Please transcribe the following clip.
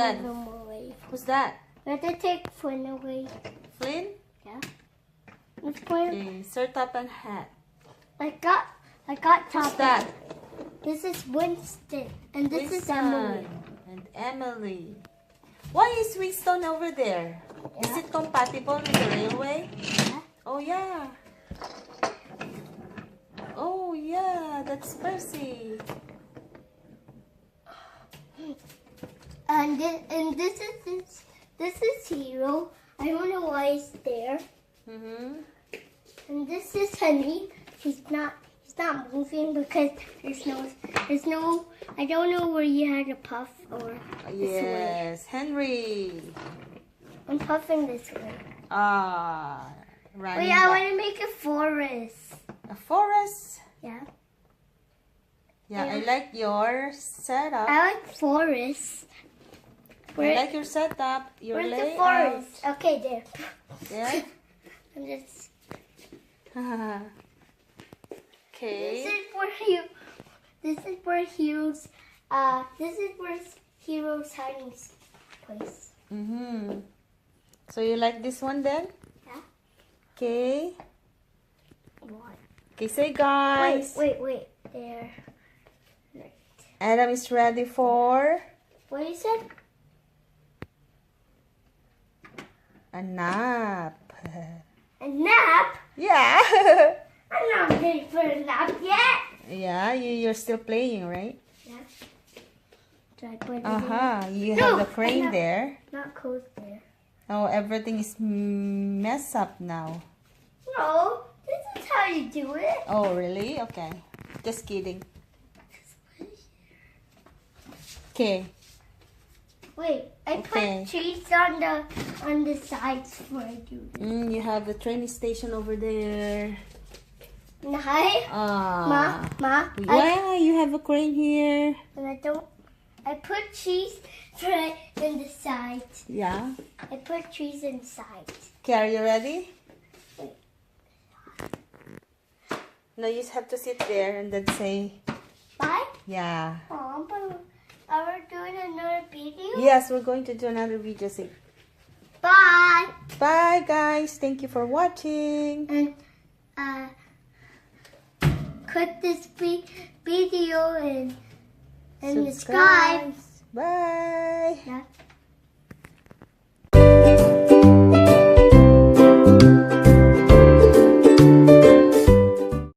that? them away. Who's that? We have to take Flynn away. Flynn? Yeah. Let's put him. Okay, sir, top and hat. I got Who's top. that? This is Winston, and this is Winston Emily. and Emily. Why is Winston over there? Is Yeah. it compatible with the railway? Yeah. Oh yeah. Oh yeah, that's Percy. And this is Hero. I don't know why he's there. Mm-hmm. And this is Honey. He's not moving because there's no. I don't know where you had a puff or this way. Yes, Henry. I'm puffing this way. Ah, running Wait, I back. want to make a forest. A forest. Yeah. Yeah, I Yeah. like your setup. I like forest. I like your setup. Your Where's the layout. forest? Okay, there. Yeah. And this Okay. is where you. This is where Heroes. This is where Heroes hiding place. Mm-hmm. So you like this one then? Yeah. Okay. What? Okay, say guys. Wait. There. Right. Adam is ready for What you said? a nap. A nap? Yeah. I'm not ready for a nap yet. Yeah, you're still playing, right? Yeah. Should I put it Uh-huh. You No, have the crane I'm not- there. Not close there. Oh, everything is messed up now. No, this is how you do it. Oh, really? Okay. Just kidding. Okay. Wait, I Okay. put cheese on the sides before I do this. You have the train station over there. Hi, Ah. Ma. Yeah, you have a crane here. I put cheese right in the sides. Yeah. I put cheese inside. Okay, are you ready? Wait. No, you just have to sit there and then say, Bye. yeah. Oh, but are we doing another video? Yes, we're going to do another video. Say, Bye. bye, guys. Thank you for watching. And click this video and subscribe. Bye. Yeah.